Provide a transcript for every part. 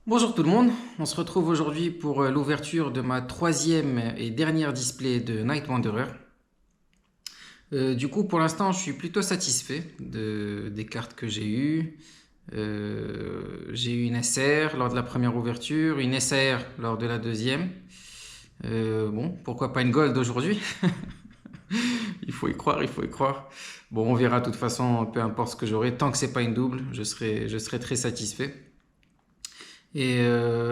Bonjour tout le monde, on se retrouve aujourd'hui pour l'ouverture de ma troisième et dernière display de Night Wanderer. Du coup, pour l'instant, je suis plutôt satisfait des cartes que j'ai eues. J'ai eu une SR lors de la première ouverture, une SR lors de la deuxième. Bon, pourquoi pas une Gold aujourd'hui? Il faut y croire, il faut y croire. Bon, on verra de toute façon, peu importe ce que j'aurai, tant que c'est pas une double, je serai très satisfait. Et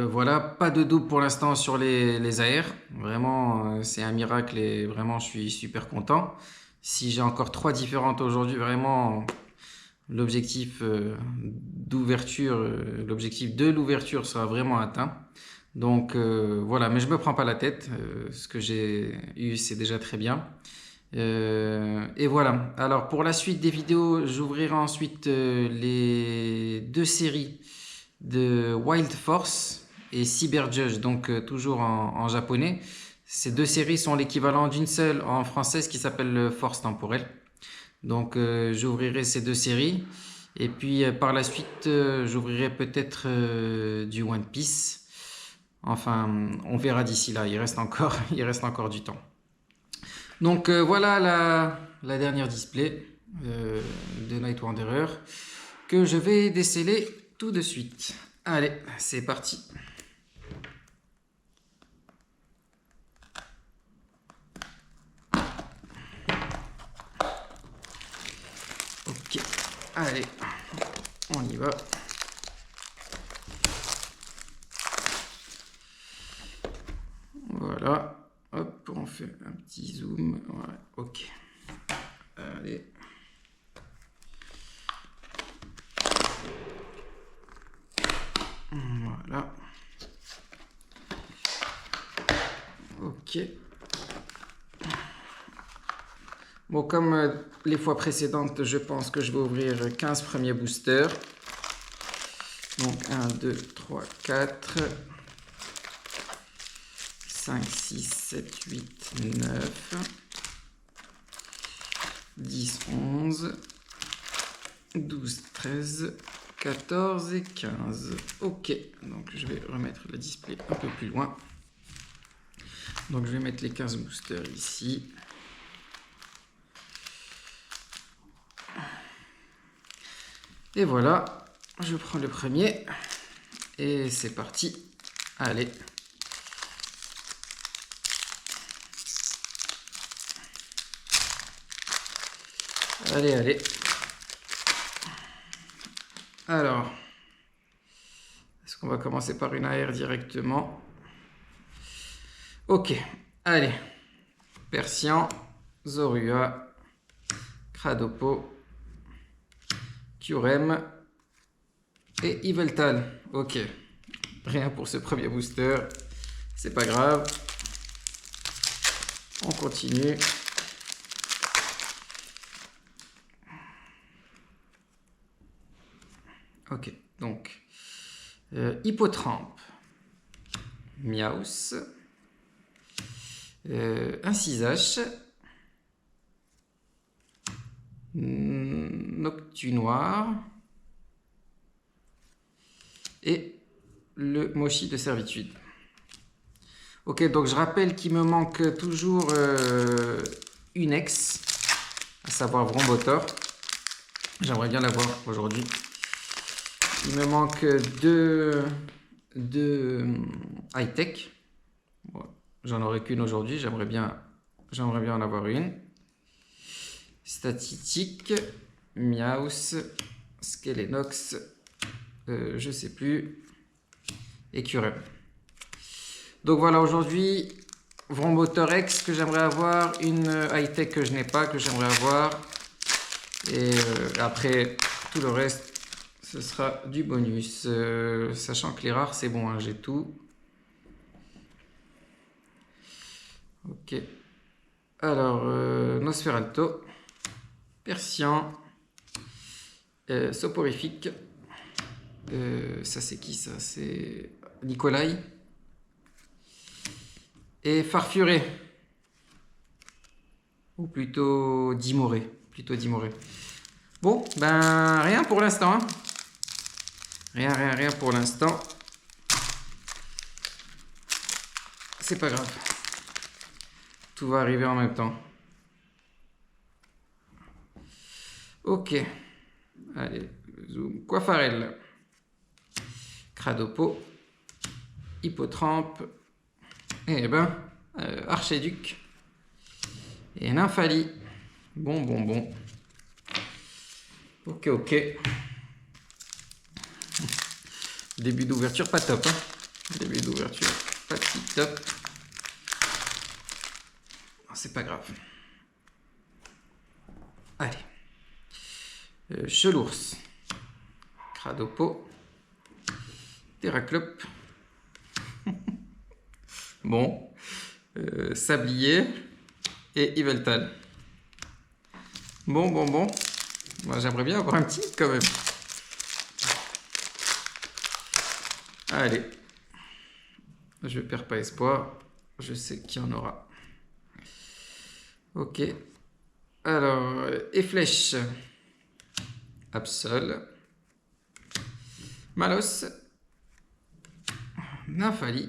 voilà, pas de double pour l'instant sur les AR. Vraiment, c'est un miracle et vraiment, je suis super content. Si j'ai encore trois différentes aujourd'hui, vraiment, l'objectif l'objectif de l'ouverture sera vraiment atteint. Donc voilà, mais je me prends pas la tête. Ce que j'ai eu, c'est déjà très bien. Et voilà. Alors pour la suite des vidéos, j'ouvrirai ensuite les deux séries de Wild Force et Cyber Judge, donc toujours en japonais. Ces deux séries sont l'équivalent d'une seule en française qui s'appelle Force Temporelle. Donc j'ouvrirai ces deux séries. Et puis par la suite, j'ouvrirai peut-être du One Piece. Enfin, on verra d'ici là, il reste encore du temps. Donc voilà la dernière display de Night Wanderer que je vais déceler tout de suite. Allez, c'est parti. Ok, allez, on y va. Voilà, hop, on fait un petit zoom. Voilà, ok. Allez. Voilà. Ok. Bon, comme les fois précédentes, je pense que je vais ouvrir 15 premiers boosters. Donc 1, 2, 3, 4, 5, 6, 7, 8, 9, 10, 11, 12, 13, 14 et 15. Ok, donc je vais remettre le display un peu plus loin. Donc je vais mettre les 15 boosters ici. Et voilà, je prends le premier. Et c'est parti. Allez. Allez, allez. Alors, est-ce qu'on va commencer par une AR directement? Ok, allez. Persian, Zorua, Kradopo, Kyurem et Yveltal. Ok, rien pour ce premier booster. C'est pas grave. On continue. Ok, donc Hippotrampe, Miaus, un 6H, Noctunoir et le Moshi de servitude. Ok, donc je rappelle qu'il me manque toujours une ex, à savoir Vrombotor. J'aimerais bien l'avoir aujourd'hui. Il me manque deux high-tech. Bon, j'en aurai qu'une aujourd'hui, j'aimerais bien en avoir une. Statistique, Miaus, Skelenox, je sais plus, et Curem. Donc voilà, aujourd'hui, Vrombotor X que j'aimerais avoir, une high-tech que je n'ai pas, que j'aimerais avoir. Et après, tout le reste, ce sera du bonus. Sachant que les rares, c'est bon, hein, j'ai tout. Ok. Alors, Nosferalto, Persian, Soporifique. Ça, c'est qui ça? C'est Nikolai. Et Farfuré. Ou plutôt Dimoré. Bon, ben rien pour l'instant. Hein. Rien pour l'instant. c'est pas grave. Tout va arriver en même temps. Ok. Allez, zoom. Coiffarel. Cradopo. Hippotrampe. Eh ben, Archéduc. Et Nymphalie. Bon. Ok. Début d'ouverture, pas top. Hein. Début d'ouverture, pas top. C'est pas grave. Allez. Chelours. Cradopo. Terraclope. Bon. Sablier. Et Yveltal. Bon. Moi, j'aimerais bien avoir un petit quand même. Allez. Je perds pas espoir. Je sais qu'il y en aura. Ok. Alors, et flèche. Absol. Malos. Nymphalie.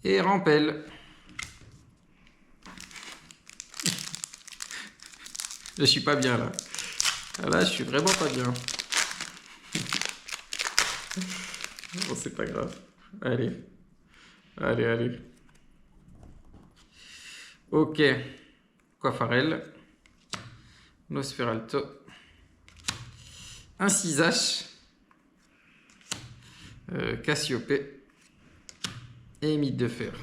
Et Rampel. Je suis pas bien là. Là, je suis vraiment pas bien. Bon, c'est pas grave. Allez. Ok. Coiffarel. Nosferalto. Un 6H. Cassiopée. Et Mythe de fer.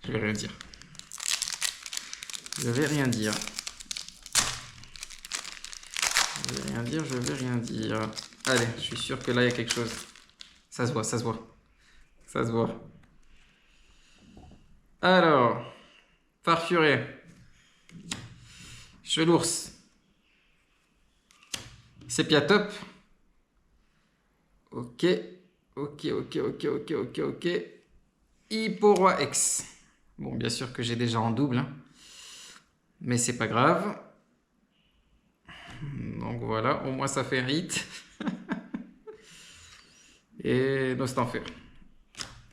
Je vais rien dire. Je vais rien dire. Allez, je suis sûr que là, il y a quelque chose. Ça se voit. Alors, Farfuré. Chelours. Sépiatop. Ok. Hipporoi X. Bon, bien sûr que j'ai déjà en double. Hein. Mais c'est pas grave. Donc voilà, au moins ça fait un hit. Et Nostanfer.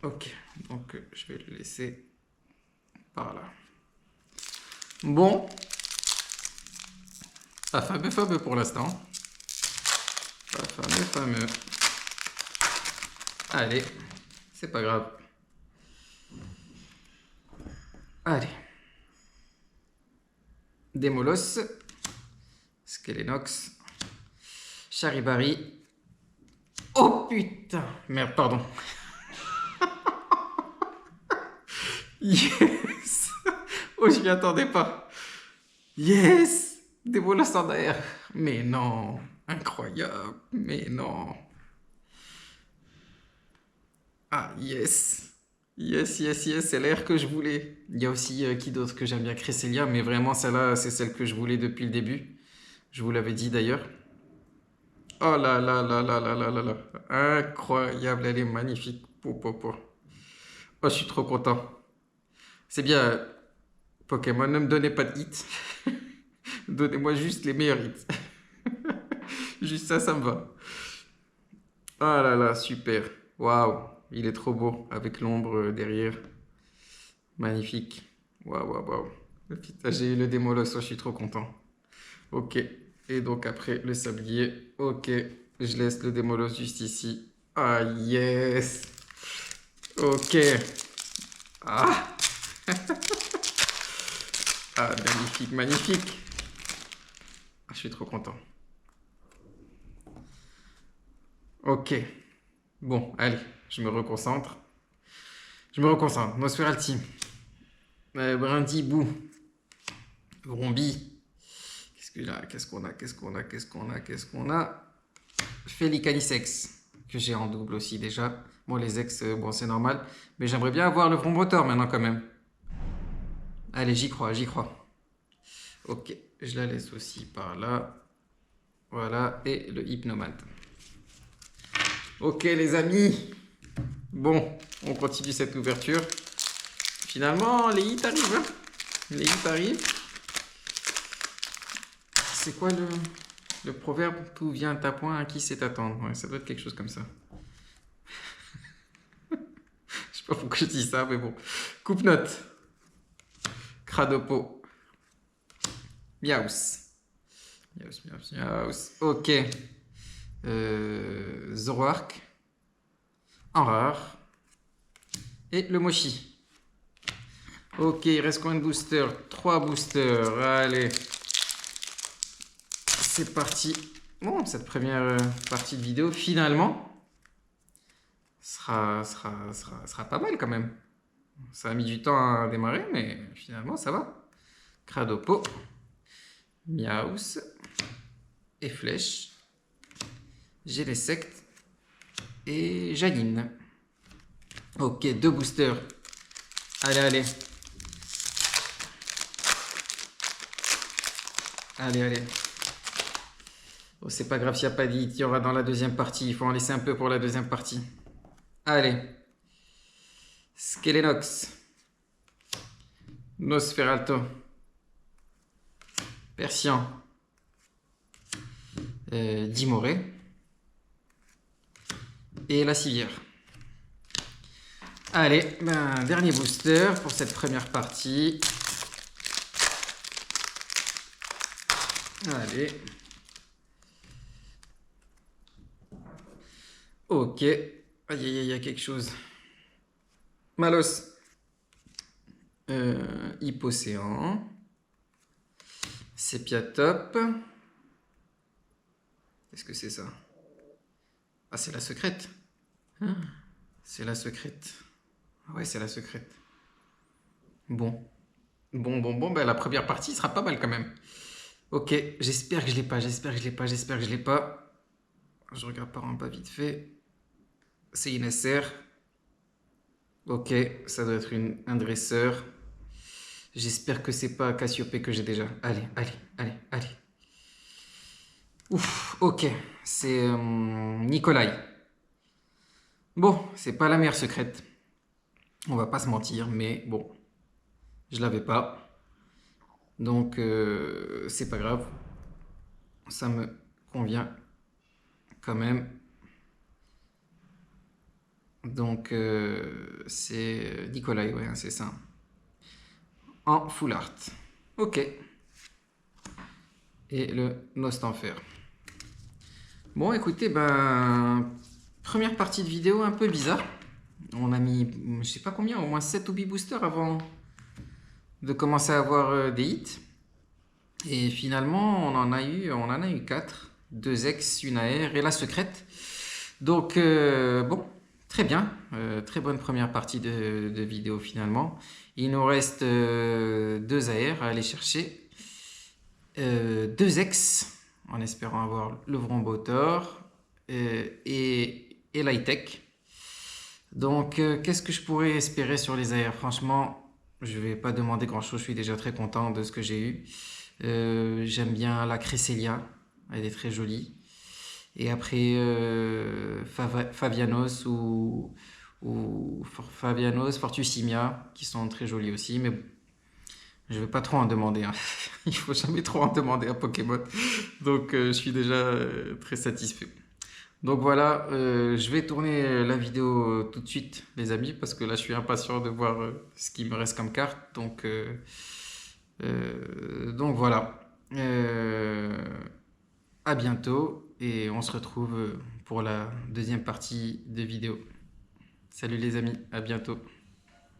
Ok, donc je vais le laisser par là. Bon. Pas fameux pour l'instant. Pas fameux. Allez, c'est pas grave. Allez. Démolos. Skelenox. Charibari. Oh putain! Merde, pardon. Yes! Oh, je m'y attendais pas. Yes! Démolos en air. Mais non! Incroyable! Mais non! Ah, yes! Yes, c'est l'air que je voulais. Il y a aussi qui d'autre que j'aime bien? Cresselia, mais vraiment celle-là, c'est celle que je voulais depuis le début. Je vous l'avais dit d'ailleurs. Oh là. Incroyable, elle est magnifique. Oh, je suis trop content. C'est bien, Pokémon, ne me donnez pas de hits. Donnez-moi juste les meilleurs hits. Juste ça me va. Oh là, super. Waouh, il est trop beau avec l'ombre derrière. Magnifique. Waouh. Putain, j'ai eu le démolos, je suis trop content. Ok. Et donc après, le sablier. Ok. Je laisse le démolos juste ici. Ah, yes. Ok. Ah. Ah, magnifique. Ah, je suis trop content. Ok. Bon, allez, je me reconcentre. Nosferalti. Brindibou. Rombi. Qu'est-ce qu'on a? Félicanisex, que j'ai en double aussi déjà. Bon, les ex, bon, c'est normal. Mais j'aimerais bien avoir le Vrombrotor maintenant quand même. Allez, j'y crois. Ok, je la laisse aussi par là. Voilà, et le Hypnomante. Ok, les amis. Bon, on continue cette ouverture. Finalement, les hits arrivent. Hein. Les hits arrivent. C'est quoi le proverbe? Tout vient à point, à qui sait attendre? Ouais, ça doit être quelque chose comme ça. sais pas pourquoi je dis ça, mais bon. Coupe-note. Cradopo. Miaus. Miaus, miaus, miaus. Ok. Zoroark. En rare. Et le Mochi. Ok, il reste combien de boosters? 3 boosters. Allez. C'est parti. Bon, cette première partie de vidéo, finalement, sera pas mal quand même. Ça a mis du temps à démarrer, mais finalement, ça va. Cradopo. Miaus. Et Flèche. Gélésect. Et Janine. Ok, 2 boosters. Allez, allez. Allez, allez. Oh, c'est pas grave s'il n'y a pas d'hit. Il y aura dans la deuxième partie. Il faut en laisser un peu pour la deuxième partie. Allez. Skelenox. Nosferalto. Persian. Dimoré. Et la civière. Allez, ben, dernier booster pour cette première partie. Allez. Ok. Aïe, aïe, aïe, il y a quelque chose. Malos. Hypocéan. Sépiatop. Qu'est-ce que c'est ça? Ah, c'est la secrète. C'est la secrète. Ouais, c'est la secrète. Bon. Bon. Ben, la première partie sera pas mal quand même. Ok, j'espère que je l'ai pas. J'espère que je l'ai pas. Je regarde par en bas vite fait. C'est une SR. Ok, ça doit être un dresseur. J'espère que c'est pas Cassiopée que j'ai déjà. Allez. Ouf, ok. C'est Nikolai. Bon, c'est pas la meilleure secrète. On va pas se mentir, mais bon. Je l'avais pas. Donc, c'est pas grave. Ça me convient quand même. Donc, c'est Nikolai, ouais, c'est ça. En full art. Ok. Et le Nostanfer. Bon, écoutez, ben, première partie de vidéo un peu bizarre. On a mis, je sais pas combien, au moins 7 ou 8 boosters avant de commencer à avoir des hits. Et finalement, on en a eu 4. 2 ex, une AR et la secrète. Donc, bon, très bien. Très bonne première partie de vidéo finalement. Il nous reste 2 AR à aller chercher. 2 ex, en espérant avoir le Vrombotor et l'high-tech. Donc, qu'est-ce que je pourrais espérer sur les AR? Franchement, je vais pas demander grand-chose. Je suis déjà très content de ce que j'ai eu. J'aime bien la Cresselia. Elle est très jolie. Et après, Fabianos ou Fabianos, Fortusimia, qui sont très jolis aussi. Mais je vais pas trop en demander, hein. Il faut jamais trop en demander à Pokémon. Donc, je suis déjà très satisfait. Donc voilà, je vais tourner la vidéo tout de suite, les amis, parce que là, je suis impatient de voir ce qui me reste comme carte. Donc voilà. À bientôt et on se retrouve pour la deuxième partie de vidéo. Salut les amis, à bientôt.